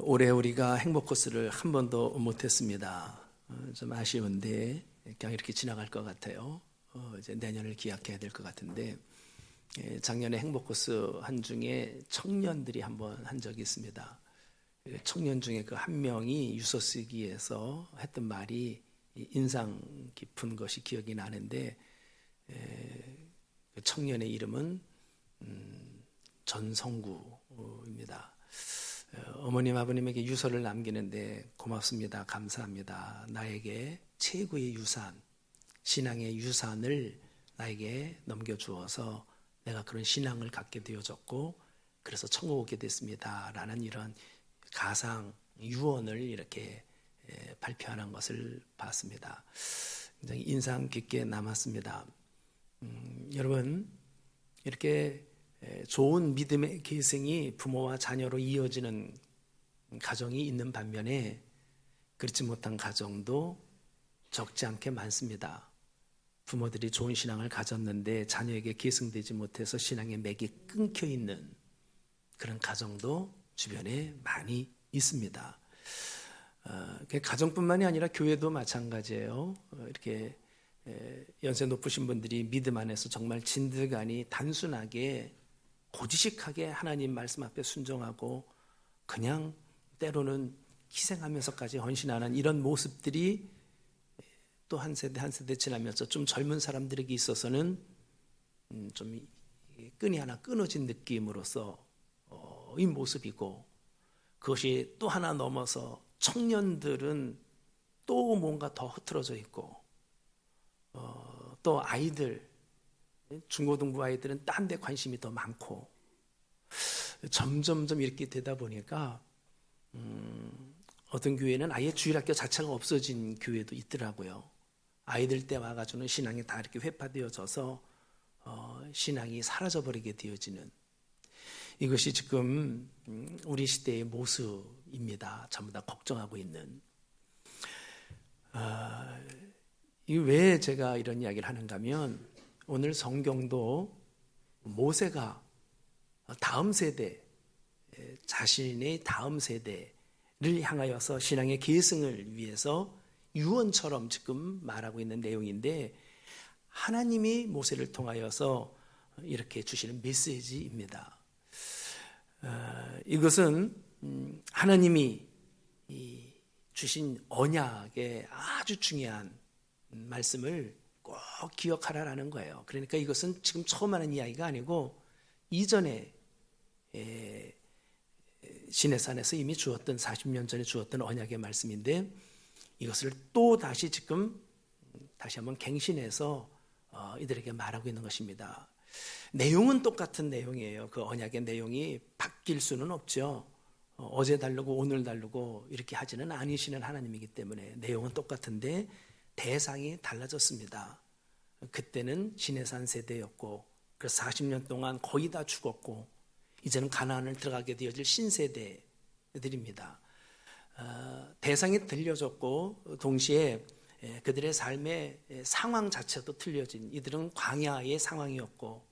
올해 우리가 행복 코스를 한 번도 못했습니다. 좀 아쉬운데 그냥 이렇게 지나갈 것 같아요. 이제 내년을 기약해야 될 것 같은데, 작년에 행복 코스 한 중에 청년들이 한번 한 적이 있습니다. 청년 중에 그 한 명이 유서 쓰기에서 했던 말이 인상 깊은 것이 기억이 나는데, 그 청년의 이름은 전성구입니다. 어머님 아버님에게 유서를 남기는데 고맙습니다, 감사합니다. 나에게 최고의 유산, 신앙의 유산을 나에게 넘겨주어서 내가 그런 신앙을 갖게 되어졌고 그래서 천국 오게 됐습니다 라는 이런 가상 유언을 이렇게 발표하는 것을 봤습니다. 굉장히 인상 깊게 남았습니다. 여러분, 이렇게 좋은 믿음의 계승이 부모와 자녀로 이어지는 가정이 있는 반면에 그렇지 못한 가정도 적지 않게 많습니다. 부모들이 좋은 신앙을 가졌는데 자녀에게 계승되지 못해서 신앙의 맥이 끊겨 있는 그런 가정도 주변에 많이 있습니다. 가정뿐만이 아니라 교회도 마찬가지예요. 이렇게 연세 높으신 분들이 믿음 안에서 정말 진득하니 단순하게 고지식하게 하나님 말씀 앞에 순종하고 그냥 때로는 희생하면서까지 헌신하는 이런 모습들이 또 한 세대 한 세대 지나면서 좀 젊은 사람들에게 있어서는 좀 끈이 하나 끊어진 느낌으로서 이 모습이고, 그것이 또 하나 넘어서 청년들은 또 뭔가 더 흐트러져 있고, 또 아이들, 중고등부 아이들은 딴 데 관심이 더 많고, 점점점 이렇게 되다 보니까 어떤 교회는 아예 주일학교 자체가 없어진 교회도 있더라고요. 아이들 때 와가지고는 신앙이 다 이렇게 회파되어져서 신앙이 사라져버리게 되어지는, 이것이 지금 우리 시대의 모습입니다. 전부 다 걱정하고 있는. 왜 제가 이런 이야기를 하는가 하면, 오늘 성경도 모세가 다음 세대, 자신의 다음 세대를 향하여서 신앙의 계승을 위해서 유언처럼 지금 말하고 있는 내용인데, 하나님이 모세를 통하여서 이렇게 주시는 메시지입니다. 이것은 하나님이 주신 언약의 아주 중요한 말씀을 꼭 기억하라라는 거예요. 그러니까 이것은 지금 처음 하는 이야기가 아니고 이전에 시내산에서 이미 주었던 40년 전에 주었던 언약의 말씀인데, 이것을 또 다시 지금 다시 한번 갱신해서 이들에게 말하고 있는 것입니다. 내용은 똑같은 내용이에요. 그 언약의 내용이 바뀔 수는 없죠. 어제 다르고 오늘 다르고 이렇게 하지는 않으시는 하나님이기 때문에 내용은 똑같은데 대상이 달라졌습니다. 그때는 시내산 세대였고, 그래서 40년 동안 거의 다 죽었고, 이제는 가나안을 들어가게 되어질 신세대들입니다. 대상이 틀려졌고, 동시에 그들의 삶의 상황 자체도 틀려진, 이들은 광야의 상황이었고,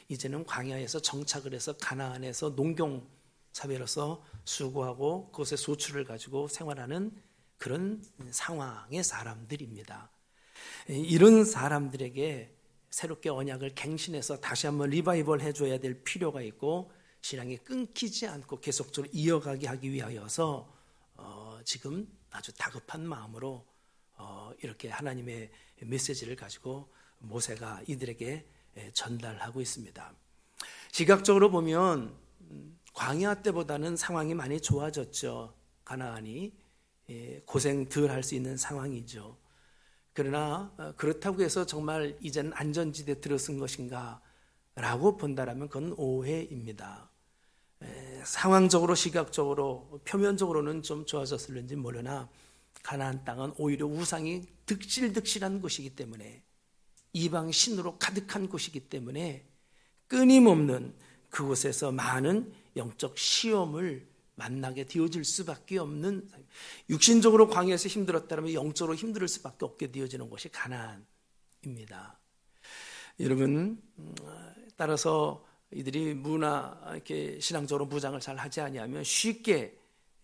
이제는 광야에서 정착을 해서 가나안에서 농경 사회로서 수고하고 그곳에 소출을 가지고 생활하는 그런 상황의 사람들입니다. 이런 사람들에게 새롭게 언약을 갱신해서 다시 한번 리바이벌 해줘야 될 필요가 있고, 신앙이 끊기지 않고 계속적으로 이어가게 하기 위하여서 지금 아주 다급한 마음으로 이렇게 하나님의 메시지를 가지고 모세가 이들에게 전달하고 있습니다. 시각적으로 보면 광야 때보다는 상황이 많이 좋아졌죠. 가나안이 고생 덜 할 수 있는 상황이죠. 그러나 그렇다고 해서 정말 이제는 안전지대에 들어선 것인가 라고 본다라면 그건 오해입니다. 상황적으로 시각적으로 표면적으로는 좀 좋아졌을는지 모르나 가나안 땅은 오히려 우상이 득실득실한 곳이기 때문에, 이방 신으로 가득한 곳이기 때문에 끊임없는 그곳에서 많은 영적 시험을 만나게 되어질 수밖에 없는, 육신적으로 광야에서 힘들었다면 영적으로 힘들 수밖에 없게 되어지는 곳이 가나안입니다. 여러분, 따라서 이들이 이렇게 신앙적으로 무장을 잘 하지 아니하면 쉽게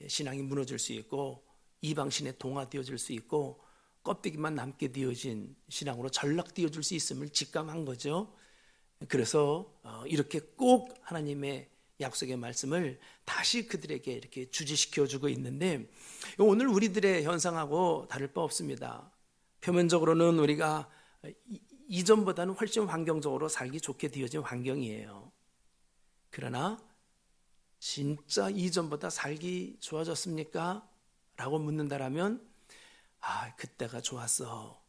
신앙이 무너질 수 있고 이방신에 동화되어질 수 있고 껍데기만 남게 되어진 신앙으로 전락되어질 수 있음을 직감한 거죠. 그래서 이렇게 꼭 하나님의 약속의 말씀을 다시 그들에게 이렇게 주지시켜주고 있는데, 오늘 우리들의 현상하고 다를 바 없습니다. 표면적으로는 우리가 이전보다는 훨씬 환경적으로 살기 좋게 되어진 환경이에요. 그러나 진짜 이전보다 살기 좋아졌습니까? 라고 묻는다라면 그때가 좋았어,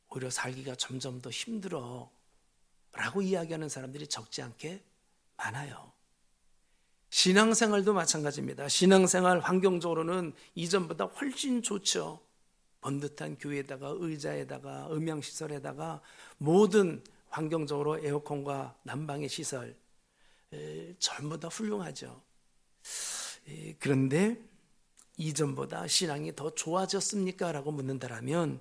오히려 살기가 점점 더 힘들어 라고 이야기하는 사람들이 적지 않게 많아요. 신앙생활도 마찬가지입니다. 신앙생활 환경적으로는 이전보다 훨씬 좋죠. 번듯한 교회에다가 의자에다가 음향시설에다가 모든 환경적으로 에어컨과 난방의 시설 전부 다 훌륭하죠. 그런데 이전보다 신앙이 더 좋아졌습니까? 라고 묻는다라면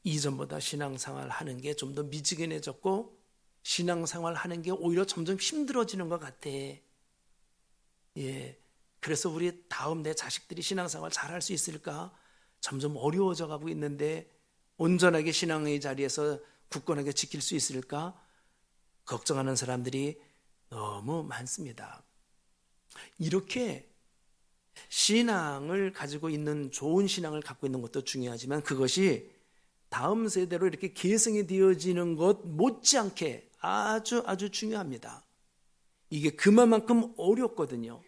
이전보다 신앙생활 하는 게 좀 더 미지근해졌고 신앙생활 하는 게 오히려 점점 힘들어지는 것 같아. 그래서 우리 다음 내 자식들이 신앙생활 잘할 수 있을까? 점점 어려워져 가고 있는데 온전하게 신앙의 자리에서 굳건하게 지킬 수 있을까? 걱정하는 사람들이 너무 많습니다. 이렇게 신앙을 가지고 있는, 좋은 신앙을 갖고 있는 것도 중요하지만 그것이 다음 세대로 이렇게 계승이 되어지는 것 못지않게 아주 중요합니다. 이게 그만큼 어렵거든요.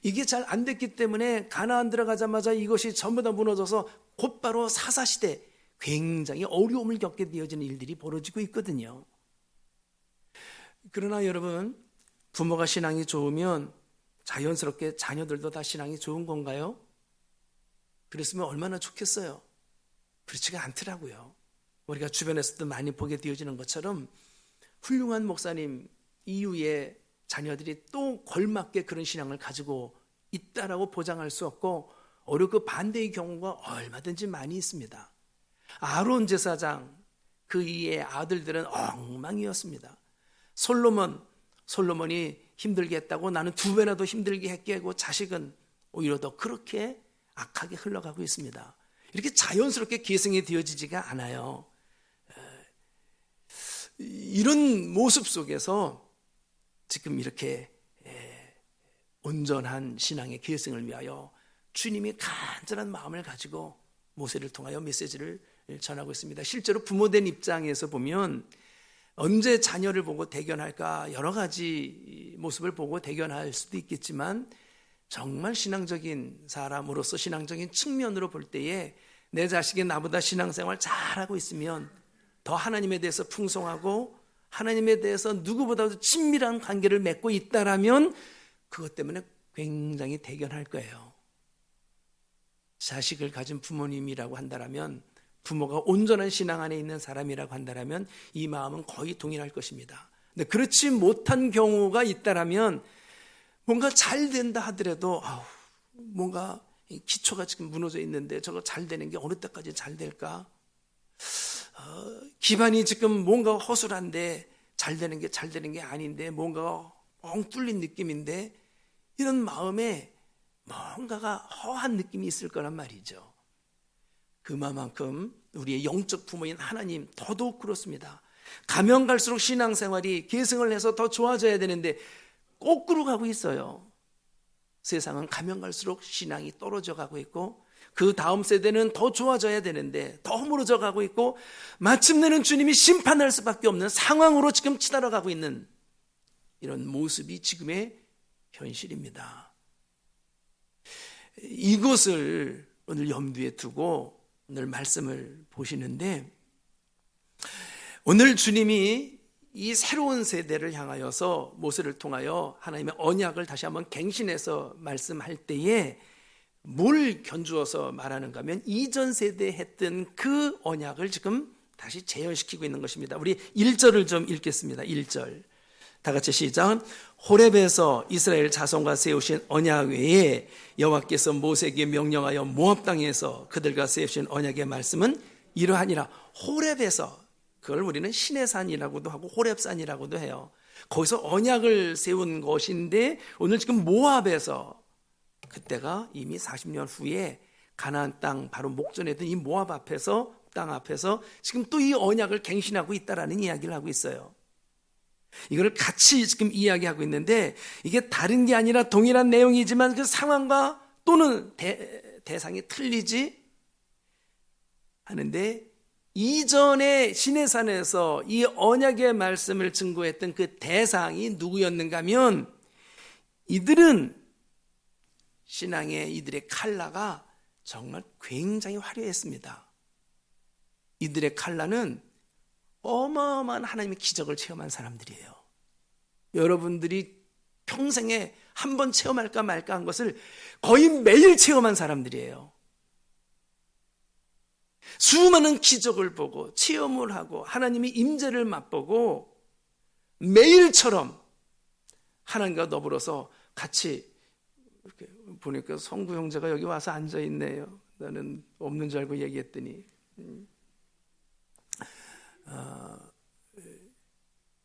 이게 잘 안 됐기 때문에 가나안 들어가자마자 이것이 전부 다 무너져서 곧바로 사사시대 굉장히 어려움을 겪게 되어지는 일들이 벌어지고 있거든요. 그러나 여러분, 부모가 신앙이 좋으면 자연스럽게 자녀들도 다 신앙이 좋은 건가요? 그랬으면 얼마나 좋겠어요. 그렇지가 않더라고요. 우리가 주변에서도 많이 보게 되어지는 것처럼 훌륭한 목사님 이후에 자녀들이 또 걸맞게 그런 신앙을 가지고 있다라고 보장할 수 없고, 오히려 그 반대의 경우가 얼마든지 많이 있습니다. 아론 제사장 그 이의 아들들은 엉망이었습니다. 솔로몬이 힘들게 했다고 나는 2배나 더 힘들게 했게 하고 자식은 오히려 더 그렇게 악하게 흘러가고 있습니다. 이렇게 자연스럽게 계승이 되어지지가 않아요. 이런 모습 속에서 지금 이렇게 온전한 신앙의 계승을 위하여 주님이 간절한 마음을 가지고 모세를 통하여 메시지를 전하고 있습니다. 실제로 부모된 입장에서 보면 언제 자녀를 보고 대견할까, 여러 가지 모습을 보고 대견할 수도 있겠지만 정말 신앙적인 사람으로서 신앙적인 측면으로 볼 때에 내 자식이 나보다 신앙생활 잘하고 있으면 더 하나님에 대해서 풍성하고 하나님에 대해서 누구보다도 친밀한 관계를 맺고 있다라면 그것 때문에 굉장히 대견할 거예요. 자식을 가진 부모님이라고 한다라면, 부모가 온전한 신앙 안에 있는 사람이라고 한다라면 이 마음은 거의 동일할 것입니다. 근데 그렇지 못한 경우가 있다라면 뭔가 잘 된다 하더라도 뭔가 기초가 지금 무너져 있는데 저거 잘 되는 게 어느 때까지 잘 될까? 기반이 지금 뭔가 허술한데 잘 되는 게 아닌데 뭔가 뻥 뚫린 느낌인데, 이런 마음에 뭔가가 허한 느낌이 있을 거란 말이죠. 그만큼 우리의 영적 부모인 하나님 더더욱 그렇습니다. 가면 갈수록 신앙생활이 계승을 해서 더 좋아져야 되는데 거꾸로 가고 있어요. 세상은 가면 갈수록 신앙이 떨어져 가고 있고 그 다음 세대는 더 좋아져야 되는데 더 허물어져 가고 있고 마침내는 주님이 심판할 수밖에 없는 상황으로 지금 치달아가고 있는 이런 모습이 지금의 현실입니다. 이것을 오늘 염두에 두고 오늘 말씀을 보시는데, 오늘 주님이 이 새로운 세대를 향하여서 모세를 통하여 하나님의 언약을 다시 한번 갱신해서 말씀할 때에 뭘 견주어서 말하는가 하면 이전 세대에 했던 그 언약을 지금 다시 재현시키고 있는 것입니다. 우리 1절을 좀 읽겠습니다. 1절 다 같이 시작. 호렙에서 이스라엘 자손과 세우신 언약 외에 여호와께서 모세에게 명령하여 모압 땅에서 그들과 세우신 언약의 말씀은 이러하니라. 호렙에서, 그걸 우리는 신의 산이라고도 하고 호렙산이라고도 해요. 거기서 언약을 세운 것인데 오늘 지금 모압에서 그때가 이미 40년 후에 가나안 땅 바로 목전에 있던 이 모압 앞에서 땅 앞에서 지금 또 이 언약을 갱신하고 있다라는 이야기를 하고 있어요. 이거를 같이 지금 이야기하고 있는데 이게 다른 게 아니라 동일한 내용이지만 그 상황과 또는 대상이 틀리지 하는데, 이전에 시내산에서 이 언약의 말씀을 증거했던 그 대상이 누구였는가 하면, 이들은 신앙의 이들의 칼라가 정말 굉장히 화려했습니다. 이들의 칼라는 어마어마한 하나님의 기적을 체험한 사람들이에요. 여러분들이 평생에 한 번 체험할까 말까 한 것을 거의 매일 체험한 사람들이에요. 수많은 기적을 보고 체험을 하고 하나님의 임재를 맛보고 매일처럼 하나님과 더불어서 같이 이렇게 보니까 성구 형제가 여기 와서 앉아 있네요. 나는 없는 줄 알고 얘기했더니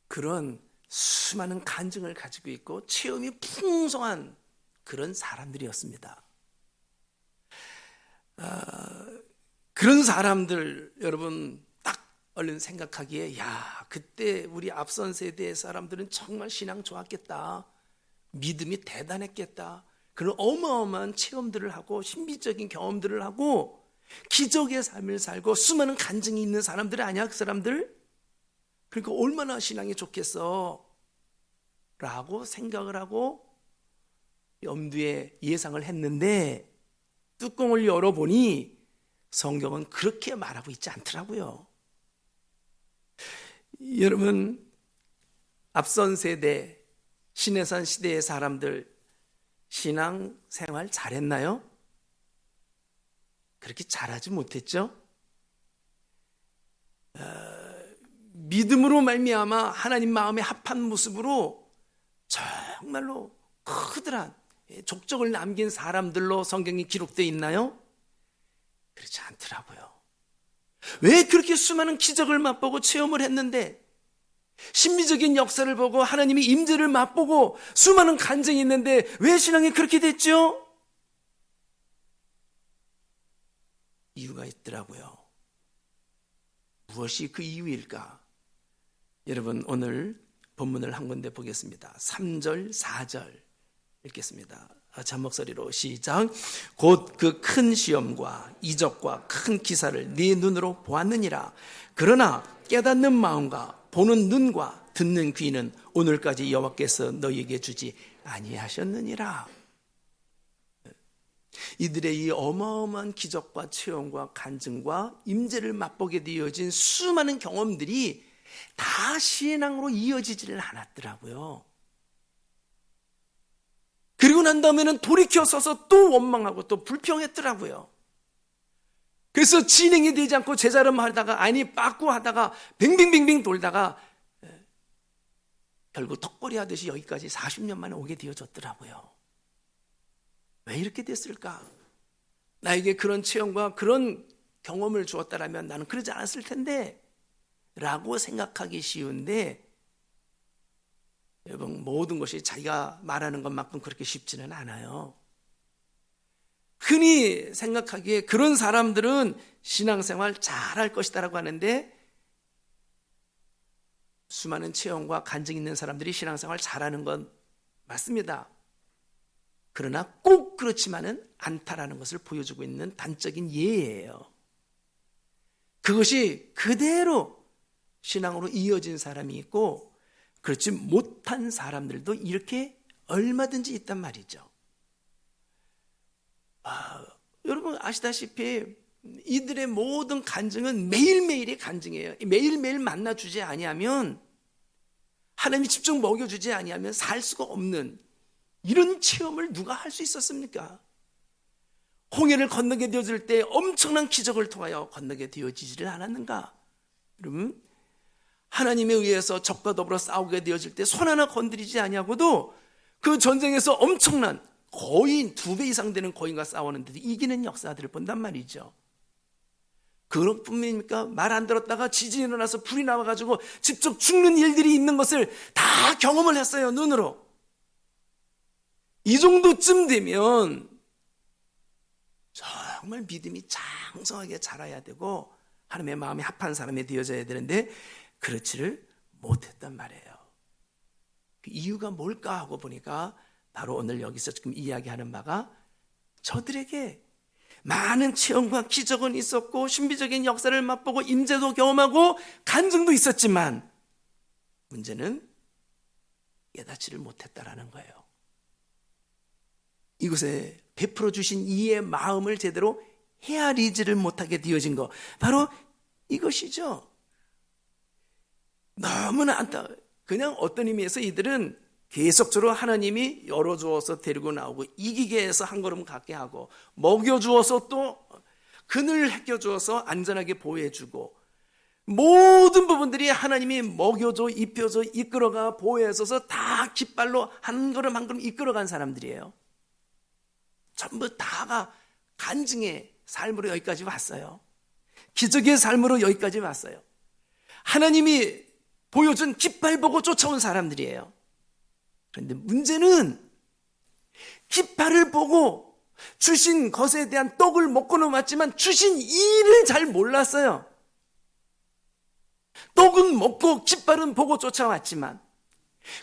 그런 수많은 간증을 가지고 있고 체험이 풍성한 그런 사람들이었습니다. 그런 사람들 여러분 딱 얼른 생각하기에, 야, 그때 우리 앞선 세대의 사람들은 정말 신앙 좋았겠다, 믿음이 대단했겠다, 그런 어마어마한 체험들을 하고 신비적인 경험들을 하고 기적의 삶을 살고 수많은 간증이 있는 사람들 아니야 그 사람들? 그러니까 얼마나 신앙이 좋겠어 라고 생각을 하고 염두에 예상을 했는데, 뚜껑을 열어보니 성경은 그렇게 말하고 있지 않더라고요. 여러분, 앞선 세대 시내산 시대의 사람들 신앙 생활 잘했나요? 그렇게 잘하지 못했죠? 믿음으로 말미암아 하나님 마음에 합한 모습으로 정말로 커다란 족적을 남긴 사람들로 성경이 기록되어 있나요? 그렇지 않더라고요. 왜 그렇게 수많은 기적을 맛보고 체험을 했는데, 신비적인 역사를 보고 하나님의 임재를 맛보고 수많은 간증이 있는데 왜 신앙이 그렇게 됐죠? 이유가 있더라고요. 무엇이 그 이유일까? 여러분, 오늘 본문을 한 군데 보겠습니다. 3절, 4절 읽겠습니다. 전 목소리로 시작. 곧 그 큰 시험과 이적과 큰 기사를 네 눈으로 보았느니라. 그러나 깨닫는 마음과 보는 눈과 듣는 귀는 오늘까지 여호와께서 너희에게 주지 아니하셨느니라. 이들의 이 어마어마한 기적과 체험과 간증과 임재를 맛보게 되어진 수많은 경험들이 다 신앙으로 이어지지를 않았더라고요. 그리고 난 다음에는 돌이켜 서서 또 원망하고 또 불평했더라고요. 그래서 진행이 되지 않고 제자름 하다가 아니 빠꾸 하다가 빙빙빙빙 돌다가 결국 턱걸이 하듯이 여기까지 40년 만에 오게 되어졌더라고요. 왜 이렇게 됐을까? 나에게 그런 체험과 그런 경험을 주었다라면 나는 그러지 않았을 텐데 라고 생각하기 쉬운데, 여러분, 모든 것이 자기가 말하는 것만큼 그렇게 쉽지는 않아요. 흔히 생각하기에 그런 사람들은 신앙생활 잘할 것이다라고 하는데, 수많은 체험과 간증이 있는 사람들이 신앙생활 잘하는 건 맞습니다. 그러나 꼭 그렇지만은 않다라는 것을 보여주고 있는 단적인 예예요. 그것이 그대로 신앙으로 이어진 사람이 있고 그렇지 못한 사람들도 이렇게 얼마든지 있단 말이죠. 여러분 아시다시피 이들의 모든 간증은 매일매일의 간증이에요. 매일매일 만나주지 아니하면, 하나님이 직접 먹여주지 아니하면 살 수가 없는 이런 체험을 누가 할 수 있었습니까? 홍해를 건너게 되어질 때 엄청난 기적을 통하여 건너게 되어지지를 않았는가? 여러분, 하나님에 의해서 적과 더불어 싸우게 되어질 때 손 하나 건드리지 아니하고도 그 전쟁에서 엄청난 거의 2배 이상 되는 거인과 싸우는데도 이기는 역사들을 본단 말이죠. 그것뿐입니까? 말 안 들었다가 지진이 일어나서 불이 나와가지고 직접 죽는 일들이 있는 것을 다 경험을 했어요, 눈으로. 이 정도쯤 되면 정말 믿음이 장성하게 자라야 되고 하나님의 마음에 합한 사람이 되어져야 되는데 그렇지를 못했단 말이에요. 그 이유가 뭘까 하고 보니까 바로 오늘 여기서 지금 이야기하는 바가 저들에게 많은 체험과 기적은 있었고 신비적인 역사를 맛보고 임재도 경험하고 간증도 있었지만 문제는 깨닫지를 못했다라는 거예요. 이곳에 베풀어 주신 이의 마음을 제대로 헤아리지를 못하게 되어진 것, 바로 이것이죠. 너무나 안타까워요. 그냥 어떤 의미에서 이들은 계속적으로 하나님이 열어주어서 데리고 나오고 이기게 해서 한 걸음 갖게 하고 먹여주어서 또 그늘 헤껴주어서 안전하게 보호해주고 모든 부분들이 하나님이 먹여줘 입혀줘 이끌어가 보호해줘서 다 깃발로 한 걸음 한 걸음 이끌어간 사람들이에요. 전부 다가 간증의 삶으로 여기까지 왔어요. 기적의 삶으로 여기까지 왔어요. 하나님이 보여준 깃발 보고 쫓아온 사람들이에요. 그런데 문제는 깃발을 보고 주신 것에 대한 떡을 먹고는 왔지만 주신 이를 잘 몰랐어요. 떡은 먹고 깃발은 보고 쫓아왔지만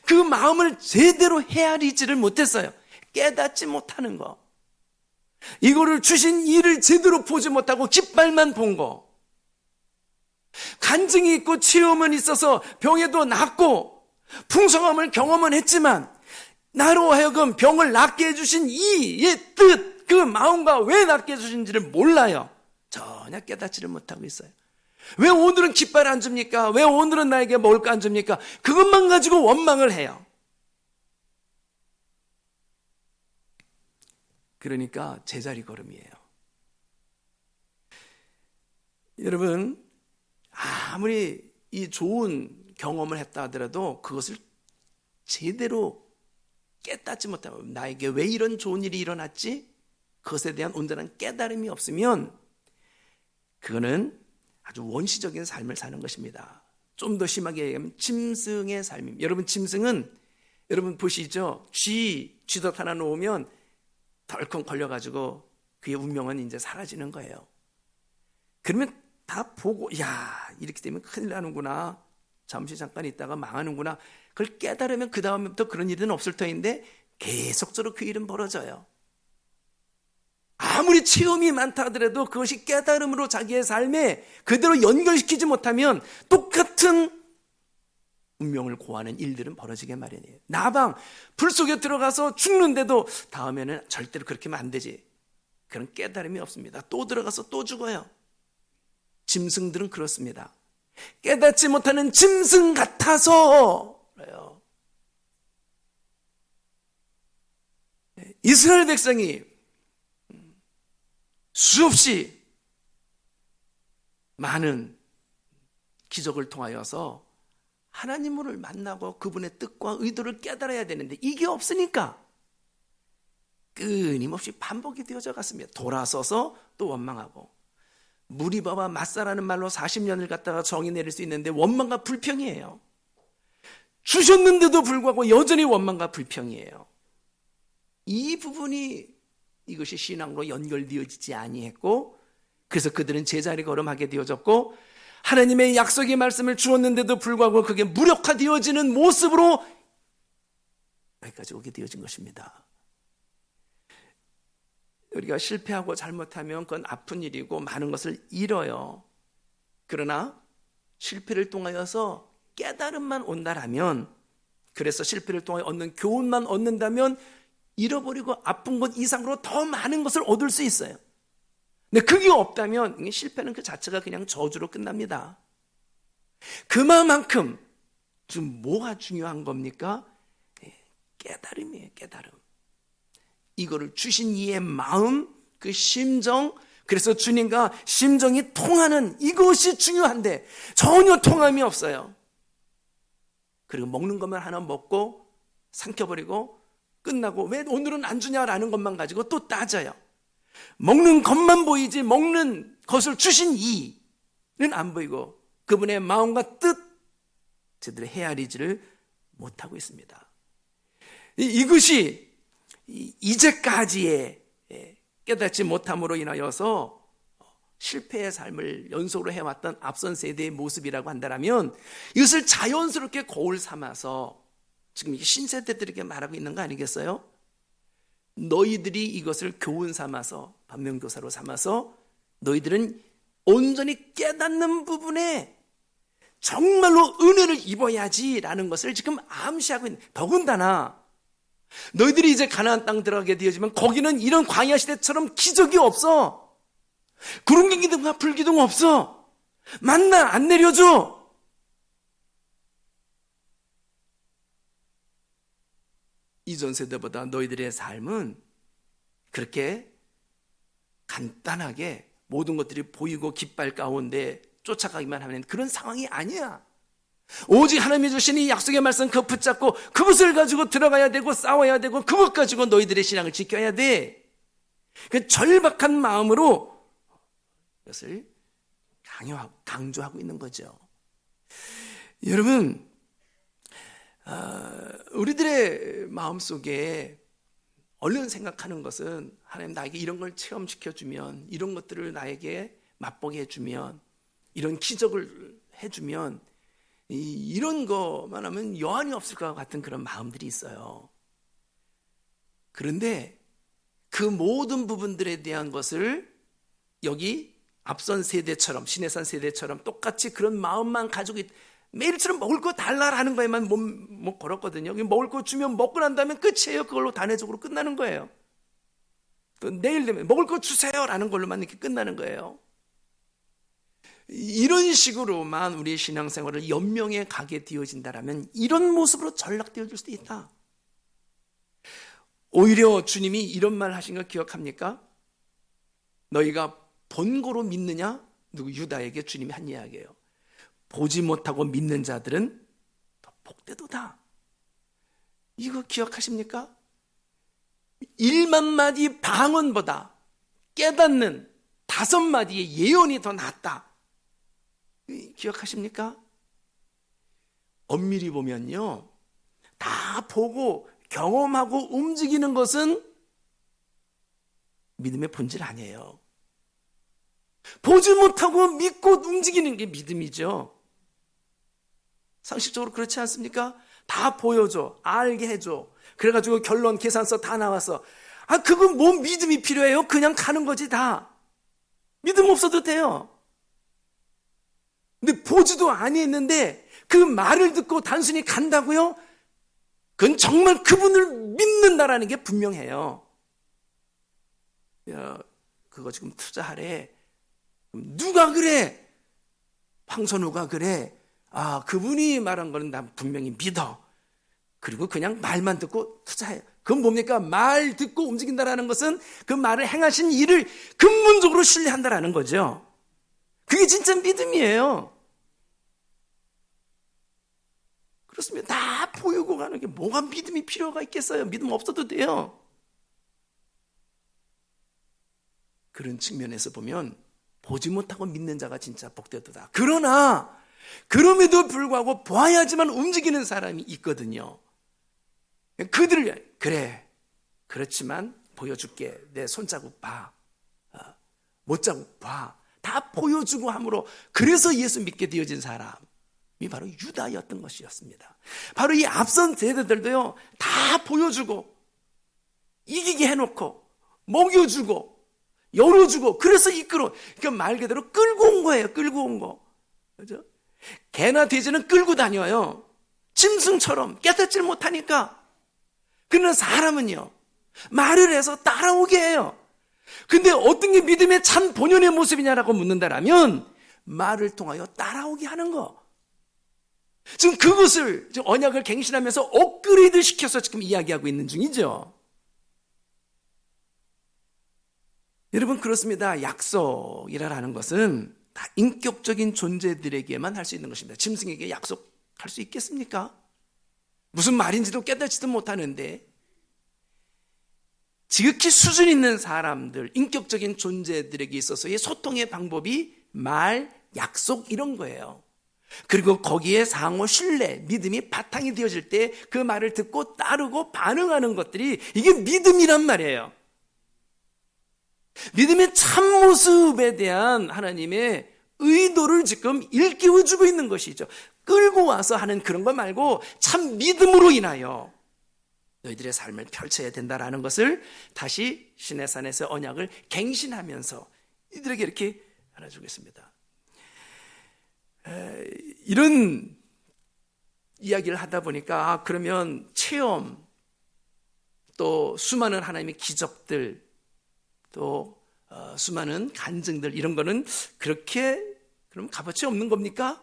그 마음을 제대로 헤아리지를 못했어요. 깨닫지 못하는 거. 이거를 주신 이를 제대로 보지 못하고 깃발만 본 거. 간증이 있고 체험은 있어서 병에도 낫고 풍성함을 경험은 했지만 나로 하여금 병을 낫게 해주신 이의 뜻, 그 마음과 왜 낫게 해주신지를 몰라요. 전혀 깨닫지를 못하고 있어요. 왜 오늘은 깃발 안 줍니까? 왜 오늘은 나에게 먹을 거 안 줍니까? 그것만 가지고 원망을 해요. 그러니까 제자리 걸음이에요. 여러분, 아무리 이 좋은 경험을 했다 하더라도 그것을 제대로 깨닫지 못하고 나에게 왜 이런 좋은 일이 일어났지? 그것에 대한 온전한 깨달음이 없으면 그거는 아주 원시적인 삶을 사는 것입니다. 좀 더 심하게 얘기하면 짐승의 삶입니다. 여러분, 짐승은 여러분 보시죠. 쥐덫 하나 놓으면 덜컹 걸려가지고 그의 운명은 이제 사라지는 거예요. 그러면 다 보고 이렇게 되면 큰일 나는구나, 잠시 잠깐 있다가 망하는구나, 그걸 깨달으면 그 다음부터 그런 일은 없을 터인데 계속적으로 그 일은 벌어져요. 아무리 체험이 많다 하더라도 그것이 깨달음으로 자기의 삶에 그대로 연결시키지 못하면 똑같은 운명을 고하는 일들은 벌어지게 마련이에요. 나방 불 속에 들어가서 죽는데도 다음에는 절대로 그렇게 하면 안 되지, 그런 깨달음이 없습니다. 또 들어가서 또 죽어요. 짐승들은 그렇습니다. 깨닫지 못하는 짐승 같아서 그래요. 이스라엘 백성이 수없이 많은 기적을 통하여서 하나님을 만나고 그분의 뜻과 의도를 깨달아야 되는데 이게 없으니까 끊임없이 반복이 되어져 갔습니다. 돌아서서 또 원망하고, 무리바와 맞사라는 말로 40년을 갖다가 정의 내릴 수 있는데 원망과 불평이에요. 주셨는데도 불구하고 여전히 원망과 불평이에요. 이 부분이 이것이 신앙으로 연결되어지지 아니했고, 그래서 그들은 제자리 걸음하게 되어졌고, 하나님의 약속의 말씀을 주었는데도 불구하고 그게 무력화되어지는 모습으로 여기까지 오게 되어진 것입니다. 우리가 실패하고 잘못하면 그건 아픈 일이고 많은 것을 잃어요. 그러나 실패를 통하여서 깨달음만 온다라면, 그래서 실패를 통하여 얻는 교훈만 얻는다면 잃어버리고 아픈 것 이상으로 더 많은 것을 얻을 수 있어요. 근데 그게 없다면 실패는 그 자체가 그냥 저주로 끝납니다. 그만큼 지금 뭐가 중요한 겁니까? 깨달음이에요. 깨달음. 이거를 주신 이의 마음, 그 심정, 그래서 주님과 심정이 통하는 이것이 중요한데 전혀 통함이 없어요. 그리고 먹는 것만 하나 먹고 삼켜버리고 끝나고 왜 오늘은 안 주냐라는 것만 가지고 또 따져요. 먹는 것만 보이지 먹는 것을 주신 이는 안 보이고 그분의 마음과 뜻 제대로 헤아리지를 못하고 있습니다. 이것이 이제까지의 깨닫지 못함으로 인하여서 실패의 삶을 연속으로 해왔던 앞선 세대의 모습이라고 한다면 이것을 자연스럽게 거울 삼아서 지금 신세대들에게 말하고 있는 거 아니겠어요? 너희들이 이것을 교훈 삼아서 반면교사로 삼아서 너희들은 온전히 깨닫는 부분에 정말로 은혜를 입어야지라는 것을 지금 암시하고 있는. 더군다나 너희들이 이제 가나안 땅 들어가게 되어지면 거기는 이런 광야 시대처럼 기적이 없어. 구름 기둥과 불기둥 없어. 만나 안 내려줘. 이전 세대보다 너희들의 삶은 그렇게 간단하게 모든 것들이 보이고 깃발 가운데 쫓아가기만 하는 그런 상황이 아니야. 오직 하나님이 주신 이 약속의 말씀 그거 붙잡고 그것을 가지고 들어가야 되고 싸워야 되고 그것 가지고 너희들의 신앙을 지켜야 돼. 그 절박한 마음으로 이것을 강조하고 있는 거죠. 여러분, 우리들의 마음속에 얼른 생각하는 것은 하나님 나에게 이런 걸 체험시켜주면, 이런 것들을 나에게 맛보게 해주면, 이런 기적을 해주면 이런 것만 하면 여한이 없을 것 같은 그런 마음들이 있어요. 그런데 그 모든 부분들에 대한 것을 여기 앞선 세대처럼, 시내산 세대처럼 똑같이 그런 마음만 가지고 매일처럼 먹을 거 달라라는 거에만 못 걸었거든요. 먹을 거 주면 먹고 난 다음에 끝이에요. 그걸로 단회적으로 끝나는 거예요. 또 내일 되면 먹을 거 주세요라는 걸로만 이렇게 끝나는 거예요. 이런 식으로만 우리의 신앙생활을 연명해 가게 되어진다라면 이런 모습으로 전락되어질 수도 있다. 오히려 주님이 이런 말 하신 거 기억합니까? 너희가 본고로 믿느냐? 누구 유다에게 주님이 한 이야기예요. 보지 못하고 믿는 자들은 더 복되도다. 이거 기억하십니까? 1만 마디 방언보다 깨닫는 5마디의 예언이 더 낫다. 기억하십니까? 엄밀히 보면요, 다 보고 경험하고 움직이는 것은 믿음의 본질 아니에요. 보지 못하고 믿고 움직이는 게 믿음이죠. 상식적으로 그렇지 않습니까? 다 보여줘, 알게 해줘. 그래가지고 결론 계산서 다 나와서 그건 뭐 믿음이 필요해요? 그냥 가는 거지 다. 믿음 없어도 돼요. 근데 보지도 아니했는데 그 말을 듣고 단순히 간다고요? 그건 정말 그분을 믿는다라는 게 분명해요. 야, 그거 지금 투자하래. 누가 그래? 황선우가 그래. 그분이 말한 거는 난 분명히 믿어. 그리고 그냥 말만 듣고 투자해. 그건 뭡니까? 말 듣고 움직인다라는 것은 그 말을 행하신 일을 근본적으로 신뢰한다라는 거죠. 그게 진짜 믿음이에요. 그렇습니다. 다 보이고 가는 게 뭐가 믿음이 필요가 있겠어요? 믿음 없어도 돼요. 그런 측면에서 보면 보지 못하고 믿는 자가 진짜 복되도다. 그러나 그럼에도 불구하고 보아야지만 움직이는 사람이 있거든요. 그들을 그래, 그렇지만 보여줄게. 내 손자국 봐, 못자국 봐. 다 보여주고 함으로 그래서 예수 믿게 되어진 사람이 바로 유다였던 것이었습니다. 바로 이 앞선 세대들도요, 다 보여주고 이기게 해놓고 먹여주고 열어주고 그래서 이끌어, 그러니까 말 그대로 끌고 온 거예요. 끌고 온 거. 그죠? 개나 돼지는 끌고 다녀요. 짐승처럼 깨닫질 못하니까. 그러나 사람은요, 말을 해서 따라오게 해요. 근데 어떤 게 믿음의 참 본연의 모습이냐라고 묻는다라면 말을 통하여 따라오게 하는 거. 지금 그것을 지금 언약을 갱신하면서 업그레이드 시켜서 지금 이야기하고 있는 중이죠. 여러분, 그렇습니다. 약속이라는 것은 다 인격적인 존재들에게만 할 수 있는 것입니다. 짐승에게 약속할 수 있겠습니까? 무슨 말인지도 깨닫지도 못하는데, 지극히 수준 있는 사람들, 인격적인 존재들에게 있어서의 소통의 방법이 말, 약속 이런 거예요. 그리고 거기에 상호 신뢰, 믿음이 바탕이 되어질 때 그 말을 듣고 따르고 반응하는 것들이 이게 믿음이란 말이에요. 믿음의 참모습에 대한 하나님의 의도를 지금 일깨워주고 있는 것이죠. 끌고 와서 하는 그런 거 말고 참 믿음으로 인하여 너희들의 삶을 펼쳐야 된다라는 것을 다시 시내산에서 언약을 갱신하면서 이들에게 이렇게 알아주겠습니다. 이런 이야기를 하다 보니까 그러면 체험, 또 수많은 하나님의 기적들, 또 수많은 간증들, 이런 거는 그렇게 그럼 값어치 없는 겁니까?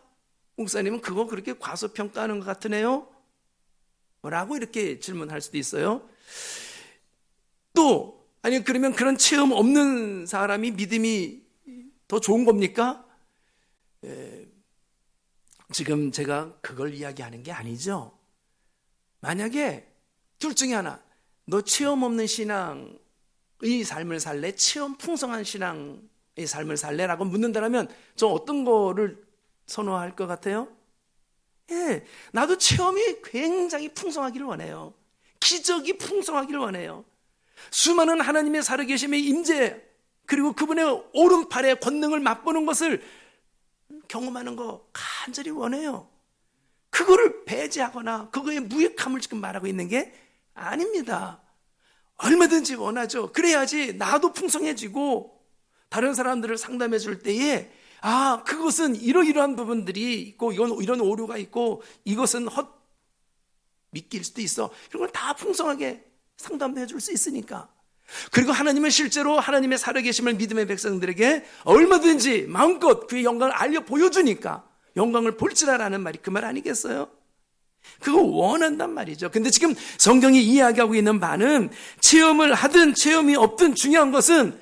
목사님은 그거 그렇게 과소평가하는 것 같으네요? 라고 이렇게 질문할 수도 있어요. 또 아니 그러면 그런 체험 없는 사람이 믿음이 더 좋은 겁니까? 지금 제가 그걸 이야기하는 게 아니죠. 만약에 둘 중에 하나, 너 체험 없는 신앙의 삶을 살래? 체험 풍성한 신앙의 삶을 살래라고 묻는다면 저 어떤 거를 선호할 것 같아요? 나도 체험이 굉장히 풍성하기를 원해요. 기적이 풍성하기를 원해요. 수많은 하나님의 살아계심의 임재, 그리고 그분의 오른팔의 권능을 맛보는 것을 경험하는 거 간절히 원해요. 그거를 배제하거나 그거의 무익함을 지금 말하고 있는 게 아닙니다. 얼마든지 원하죠. 그래야지 나도 풍성해지고 다른 사람들을 상담해 줄 때에 그것은 이러이러한 부분들이 있고 이런 오류가 있고 이것은 헛미끼일 수도 있어. 이런 걸 다 풍성하게 상담해 줄 수 있으니까. 그리고 하나님은 실제로 하나님의 살아계심을 믿음의 백성들에게 얼마든지 마음껏 그의 영광을 알려 보여주니까 영광을 볼지라라는 말이 그 말 아니겠어요? 그거 원한단 말이죠. 근데 지금 성경이 이야기하고 있는 바는 체험을 하든 체험이 없든 중요한 것은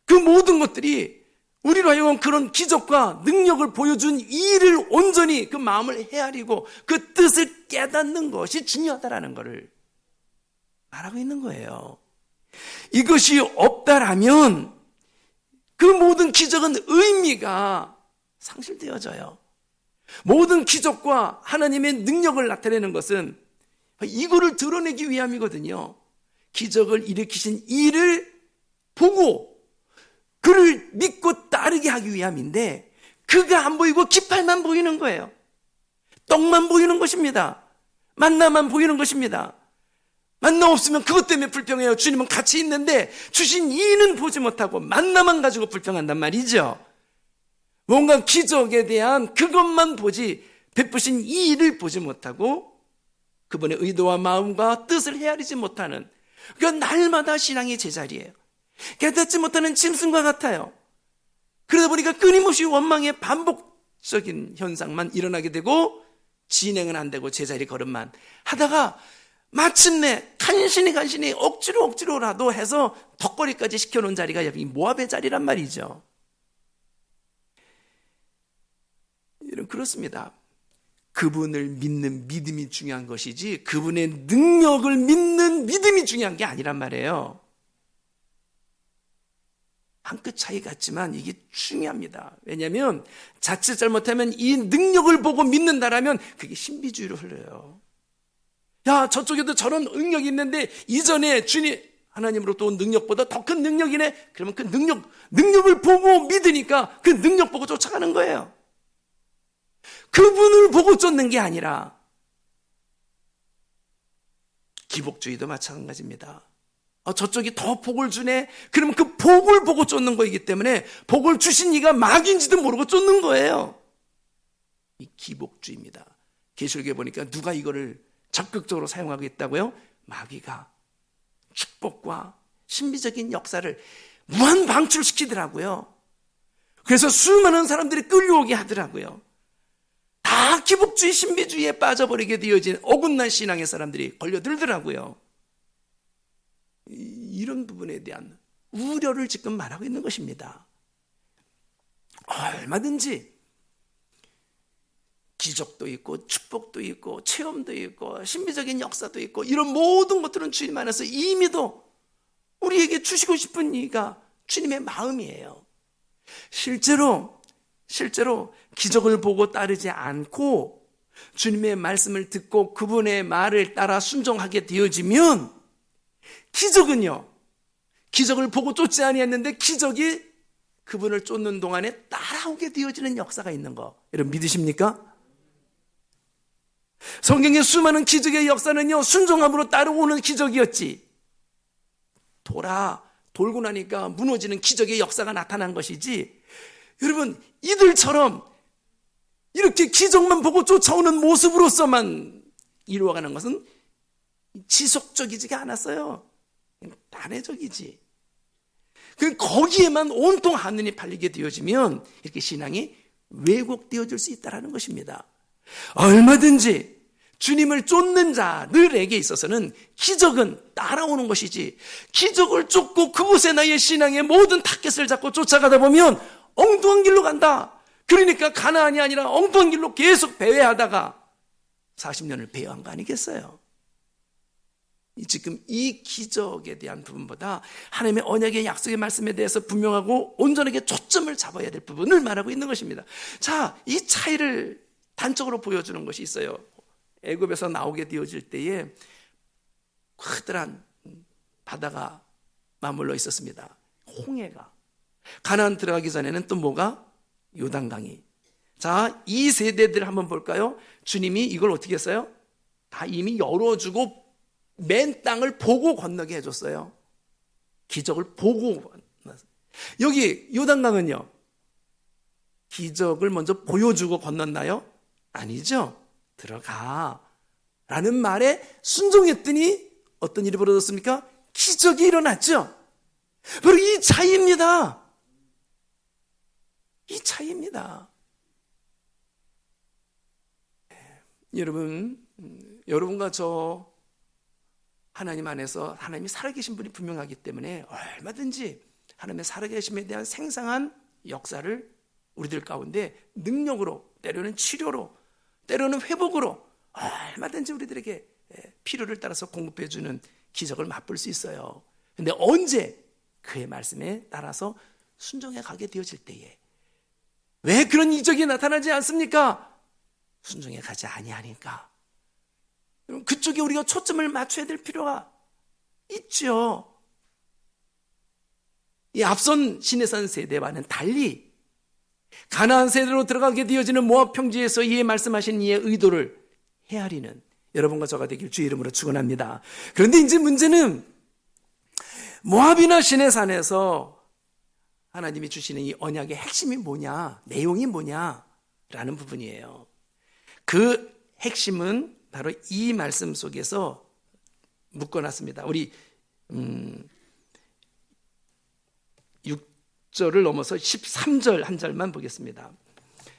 그 모든 것들이 우리로 하여금 그런 기적과 능력을 보여준 이 일을 온전히 그 마음을 헤아리고 그 뜻을 깨닫는 것이 중요하다라는 것을 말하고 있는 거예요. 이것이 없다라면 그 모든 기적은 의미가 상실되어져요. 모든 기적과 하나님의 능력을 나타내는 것은 이거를 드러내기 위함이거든요. 기적을 일으키신 이를 보고 그를 믿고 따르게 하기 위함인데 그가 안 보이고 깃발만 보이는 거예요. 떡만 보이는 것입니다. 만나만 보이는 것입니다. 만나 없으면 그것 때문에 불평해요. 주님은 같이 있는데 주신 이는 보지 못하고 만나만 가지고 불평한단 말이죠. 뭔가 기적에 대한 그것만 보지 베푸신 이 일을 보지 못하고 그분의 의도와 마음과 뜻을 헤아리지 못하는, 그 날마다 신앙의 제자리예요. 깨닫지 못하는 짐승과 같아요. 그러다 보니까 끊임없이 원망의 반복적인 현상만 일어나게 되고 진행은 안 되고 제자리 걸음만 하다가 마침내 간신히 억지로라도 해서 덕거리까지 시켜놓은 자리가 여기 모압의 자리란 말이죠. 그렇습니다. 그분을 믿는 믿음이 중요한 것이지 그분의 능력을 믿는 믿음이 중요한 게 아니란 말이에요. 한 끗 차이 같지만 이게 중요합니다. 왜냐하면 자칫 잘못하면 이 능력을 보고 믿는다라면 그게 신비주의로 흘러요. 야, 저쪽에도 저런 능력이 있는데 이전에 주님 하나님으로부터 온 능력보다 더 큰 능력이네. 그러면 그 능력을 보고 믿으니까 그 능력 보고 쫓아가는 거예요. 그분을 보고 쫓는 게 아니라 기복주의도 마찬가지입니다. 저쪽이 더 복을 주네. 그러면 그 복을 보고 쫓는 거이기 때문에 복을 주신 이가 마귀인지도 모르고 쫓는 거예요. 이 기복주의입니다. 계시록에 보니까 누가 이거를 적극적으로 사용하고 있다고요? 마귀가 축복과 신비적인 역사를 무한 방출시키더라고요. 그래서 수많은 사람들이 끌려오게 하더라고요. 다 기복주의, 신비주의에 빠져버리게 되어진 어긋난 신앙의 사람들이 걸려들더라고요. 이런 부분에 대한 우려를 지금 말하고 있는 것입니다. 얼마든지 기적도 있고 축복도 있고 체험도 있고 신비적인 역사도 있고 이런 모든 것들은 주님 안에서 이미도 우리에게 주시고 싶은 이가 주님의 마음이에요. 실제로 기적을 보고 따르지 않고 주님의 말씀을 듣고 그분의 말을 따라 순종하게 되어지면 기적을 보고 쫓지 아니했는데 기적이 그분을 쫓는 동안에 따라오게 되어지는 역사가 있는 거, 여러분 믿으십니까? 성경의 수많은 기적의 역사는요, 순종함으로 따라오는 기적이었지, 돌고 나니까 무너지는 기적의 역사가 나타난 것이지, 여러분 이들처럼 이렇게 기적만 보고 쫓아오는 모습으로서만 이루어가는 것은 지속적이지가 않았어요. 단회적이지. 거기에만 온통 한눈이 팔리게 되어지면 이렇게 신앙이 왜곡되어질 수 있다는 것입니다. 얼마든지 주님을 쫓는 자들에게 있어서는 기적은 따라오는 것이지, 기적을 쫓고 그곳에 나의 신앙의 모든 타겟을 잡고 쫓아가다 보면 엉뚱한 길로 간다. 그러니까 가나안이 아니라 엉뚱한 길로 계속 배회하다가 40년을 배회한 거 아니겠어요? 지금 이 기적에 대한 부분보다 하나님의 언약의 약속의 말씀에 대해서 분명하고 온전하게 초점을 잡아야 될 부분을 말하고 있는 것입니다. 자, 이 차이를 단적으로 보여주는 것이 있어요. 애굽에서 나오게 되어질 때에 커다란 바다가 맞물러 있었습니다. 홍해가. 가나안 들어가기 전에는 또 뭐가? 요단강이. 자, 이 세대들 한번 볼까요? 주님이 이걸 어떻게 했어요? 다 이미 열어주고 맨 땅을 보고 건너게 해줬어요. 기적을 보고. 여기 요단강은요, 기적을 먼저 보여주고 건넜나요? 아니죠. 들어가 라는 말에 순종했더니 어떤 일이 벌어졌습니까? 기적이 일어났죠. 바로 이 차이입니다. 이 차이입니다. 여러분과 저 하나님 안에서 하나님이 살아계신 분이 분명하기 때문에 얼마든지 하나님의 살아계심에 대한 생생한 역사를 우리들 가운데 능력으로, 때로는 치료로, 때로는 회복으로 얼마든지 우리들에게 필요를 따라서 공급해주는 기적을 맛볼 수 있어요. 그런데 언제 그의 말씀에 따라서 순종해 가게 되어질 때에 왜 그런 이적이 나타나지 않습니까? 순종해 가지 아니하니까. 그쪽에 우리가 초점을 맞춰야 될 필요가 있죠. 이 앞선 시내산 세대와는 달리 가나안 세대로 들어가게 되어지는 모압 평지에서 이에 말씀하신 이의 의도를 헤아리는 여러분과 저가 되길 주의 이름으로 축원합니다. 그런데 이제 문제는 모압이나 시내산에서 하나님이 주시는 이 언약의 핵심이 뭐냐, 내용이 뭐냐라는 부분이에요. 그 핵심은 바로 이 말씀 속에서 묶어놨습니다. 우리 6절을 넘어서 13절 한 절만 보겠습니다.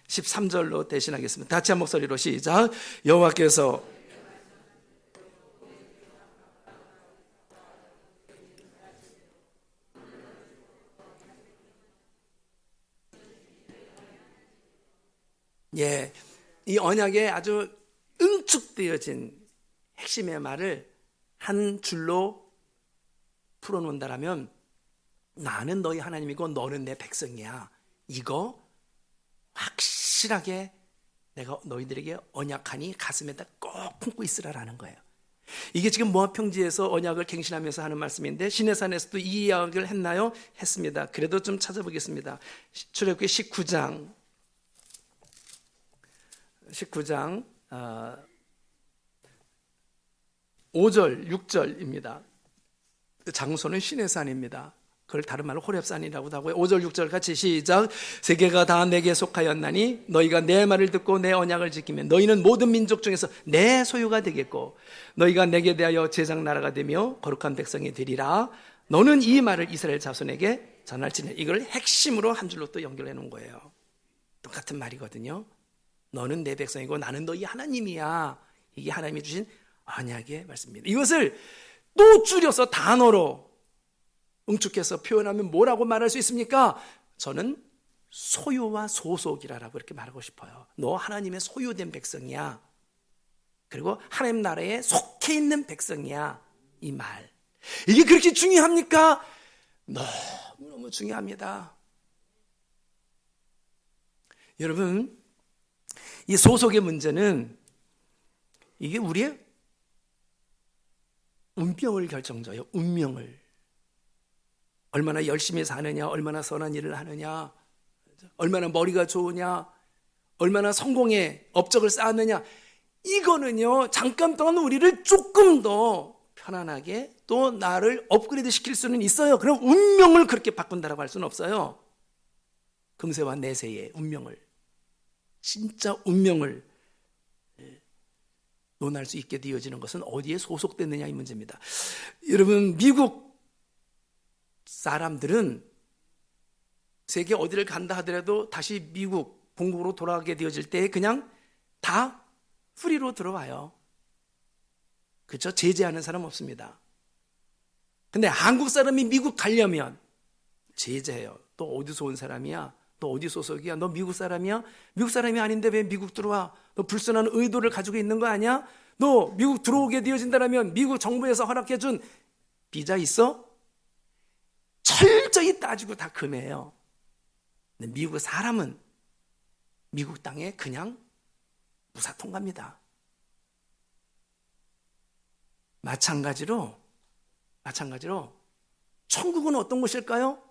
13절로 대신하겠습니다. 같이 한 목소리로 시작. 여호와께서 이 언약에 아주 응축되어진 핵심의 말을 한 줄로 풀어놓는다라면, 나는 너희 하나님이고 너는 내 백성이야. 이거 확실하게 내가 너희들에게 언약하니 가슴에다 꼭 품고 있으라라는 거예요. 이게 지금 모압 평지에서 언약을 갱신하면서 하는 말씀인데, 시내산에서도 이 이야기를 했나요? 했습니다. 그래도 좀 찾아보겠습니다. 출애굽기 19장 5절, 6절입니다. 장소는 시내산입니다. 그걸 다른 말로 호렙산이라고도 하고요. 5절, 6절 같이 시작. 세계가 다 내게 속하였나니 너희가 내 말을 듣고 내 언약을 지키면 너희는 모든 민족 중에서 내 소유가 되겠고 너희가 내게 대하여 제장 나라가 되며 거룩한 백성이 되리라. 너는 이 말을 이스라엘 자손에게 전할지니. 이걸 핵심으로 한 줄로 또 연결해 놓은 거예요. 똑같은 말이거든요. 너는 내 백성이고 나는 너희 하나님이야. 이게 하나님이 주신 언약의 말씀입니다. 이것을 또 줄여서 단어로 응축해서 표현하면 뭐라고 말할 수 있습니까? 저는 소유와 소속이라고 이렇게 말하고 싶어요. 너 하나님의 소유된 백성이야. 그리고 하나님 나라에 속해 있는 백성이야. 이 말. 이게 그렇게 중요합니까? 너무너무 중요합니다. 여러분, 이 소속의 문제는 이게 우리의 운명을 결정져요. 운명을. 얼마나 열심히 사느냐, 얼마나 선한 일을 하느냐, 얼마나 머리가 좋으냐, 얼마나 성공의 업적을 쌓았느냐, 이거는요 잠깐 동안 우리를 조금 더 편안하게 또 나를 업그레이드 시킬 수는 있어요. 그럼 운명을 그렇게 바꾼다라고 할 수는 없어요. 금세와 내세의 운명을, 진짜 운명을 논할 수 있게 되어지는 것은 어디에 소속됐느냐 이 문제입니다. 여러분, 미국 사람들은 세계 어디를 간다 하더라도 다시 미국 본국으로 돌아가게 되어질 때 그냥 다 프리로 들어와요. 그렇죠? 제재하는 사람 없습니다. 근데 한국 사람이 미국 가려면 제재해요. 너 어디서 온 사람이야? 너 어디 소속이야? 너 미국 사람이야? 미국 사람이 아닌데 왜 미국 들어와? 너 불순한 의도를 가지고 있는 거 아니야? 너 미국 들어오게 되어진다면 미국 정부에서 허락해준 비자 있어? 철저히 따지고 다 금해요. 근데 미국 사람은 미국 땅에 그냥 무사통과입니다. 마찬가지로 천국은 어떤 곳일까요?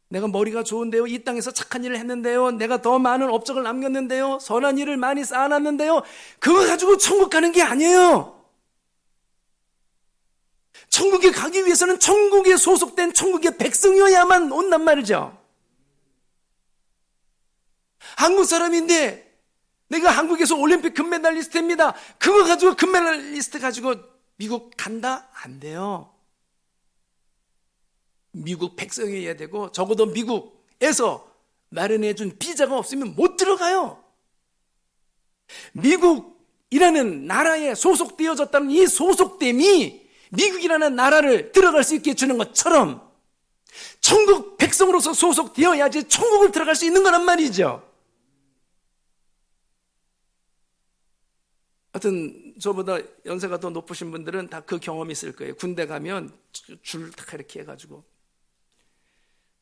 내가 머리가 좋은데요, 이 땅에서 착한 일을 했는데요, 내가 더 많은 업적을 남겼는데요, 선한 일을 많이 쌓아놨는데요, 그거 가지고 천국 가는 게 아니에요. 천국에 가기 위해서는 천국에 소속된 천국의 백성이어야만 온단 말이죠. 한국 사람인데 내가 한국에서 올림픽 금메달리스트입니다. 그거 가지고 금메달리스트 가지고 미국 간다? 안 돼요. 미국 백성이어야 되고 적어도 미국에서 마련해준 비자가 없으면 못 들어가요. 미국이라는 나라에 소속되어졌다는 이 소속됨이 미국이라는 나라를 들어갈 수 있게 해주는 것처럼 천국 백성으로서 소속되어야지 천국을 들어갈 수 있는 거란 말이죠. 하여튼 저보다 연세가 더 높으신 분들은 다 그 경험이 있을 거예요. 군대 가면 줄 딱 이렇게 해가지고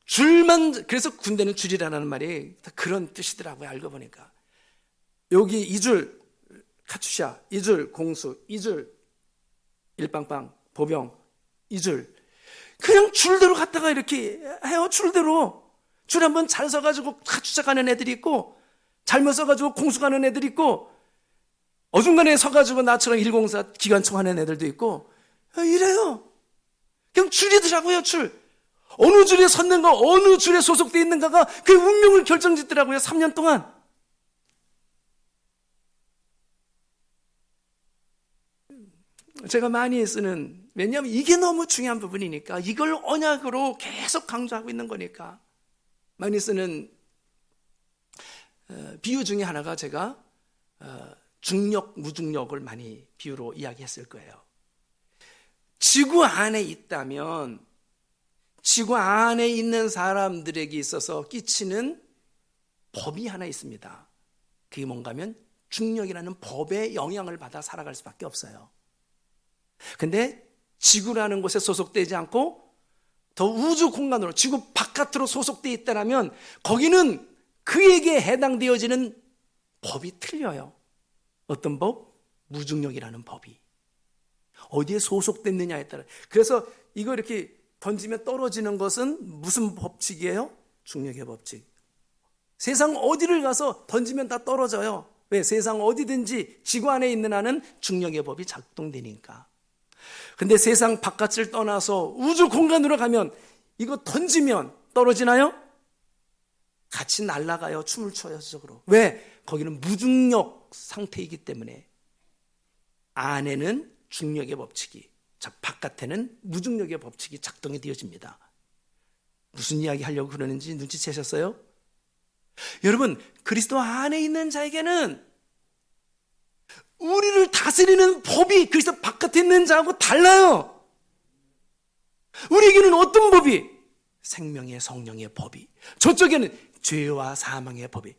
줄만, 그래서 군대는 줄이라는 말이 다 그런 뜻이더라고요. 알고 보니까 여기 2줄 카투샤, 2줄 공수, 2줄 일빵빵 보병, 2줄 그냥 줄대로 갔다가 이렇게 해요. 줄대로 줄 한번 잘 서가지고 카투샤 가는 애들이 있고 잘못 서가지고 공수 가는 애들이 있고 어중간에 서가지고 나처럼 104 기관총 하는 애들도 있고 이래요. 그냥 줄이더라고요. 줄. 어느 줄에 섰는가, 어느 줄에 소속되어 있는가가 그 운명을 결정짓더라고요. 3년 동안. 제가 많이 쓰는, 왜냐하면 이게 너무 중요한 부분이니까, 이걸 언약으로 계속 강조하고 있는 거니까 많이 쓰는 비유 중에 하나가 제가 중력, 무중력을 많이 비유로 이야기했을 거예요. 지구 안에 있다면 지구 안에 있는 사람들에게 있어서 끼치는 법이 하나 있습니다. 그게 뭔가 하면 중력이라는 법의 영향을 받아 살아갈 수밖에 없어요. 근데 지구라는 곳에 소속되지 않고 더 우주 공간으로, 지구 바깥으로 소속되어 있다면 거기는 그에게 해당되어지는 법이 틀려요. 어떤 법? 무중력이라는 법이. 어디에 소속됐느냐에 따라. 그래서 이거 이렇게 던지면 떨어지는 것은 무슨 법칙이에요? 중력의 법칙. 세상 어디를 가서 던지면 다 떨어져요. 왜? 세상 어디든지 지구 안에 있는 한은 중력의 법이 작동되니까. 근데 세상 바깥을 떠나서 우주 공간으로 가면 이거 던지면 떨어지나요? 같이 날아가요. 춤을 춰요. 적으로. 왜? 거기는 무중력 상태이기 때문에. 안에는 중력의 법칙이, 자, 바깥에는 무중력의 법칙이 작동이 되어집니다. 무슨 이야기 하려고 그러는지 눈치채셨어요? 여러분, 그리스도 안에 있는 자에게는 우리를 다스리는 법이 그리스도 바깥에 있는 자하고 달라요. 우리에게는 어떤 법이? 생명의 성령의 법이. 저쪽에는 죄와 사망의 법이.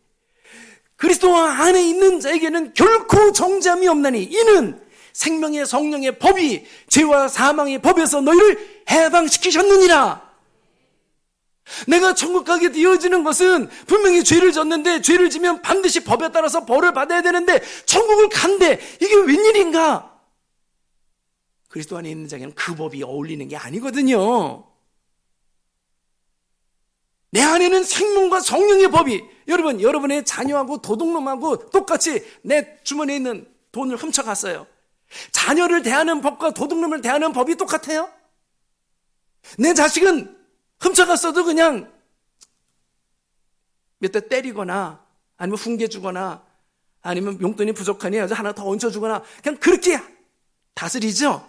그리스도 안에 있는 자에게는 결코 정죄함이 없나니 이는 생명의 성령의 법이 죄와 사망의 법에서 너희를 해방시키셨느니라. 내가 천국 가게 되어지는 것은 분명히 죄를 졌는데, 죄를 지면 반드시 법에 따라서 벌을 받아야 되는데 천국을 간대. 이게 웬일인가? 그리스도 안에 있는 자에게는 그 법이 어울리는 게 아니거든요. 내 안에는 생명과 성령의 법이, 여러분, 여러분의 자녀하고 도둑놈하고 똑같이 내 주머니에 있는 돈을 훔쳐갔어요. 자녀를 대하는 법과 도둑놈을 대하는 법이 똑같아요? 내 자식은 훔쳐갔어도 그냥 몇 대 때리거나 아니면 훈계주거나 아니면 용돈이 부족하니 하나 더 얹혀주거나 그냥 그렇게 다스리죠?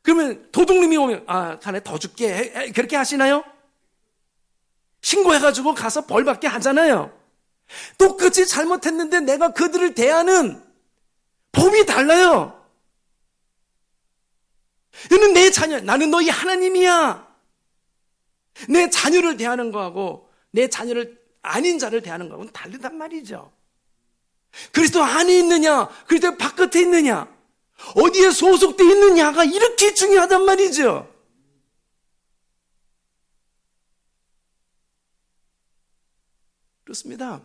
그러면 도둑놈이 오면 하나 더 줄게 그렇게 하시나요? 신고해가지고 가서 벌 받게 하잖아요. 똑같이 잘못했는데 내가 그들을 대하는 법이 달라요. 너는 내 자녀, 나는 너희 하나님이야. 내 자녀를 대하는 거하고 내 자녀를 아닌 자를 대하는 거하고는 다르단 말이죠. 그리스도 안에 있느냐, 그리스도 바깥에 있느냐, 어디에 소속되어 있느냐가 이렇게 중요하단 말이죠. 그렇습니다.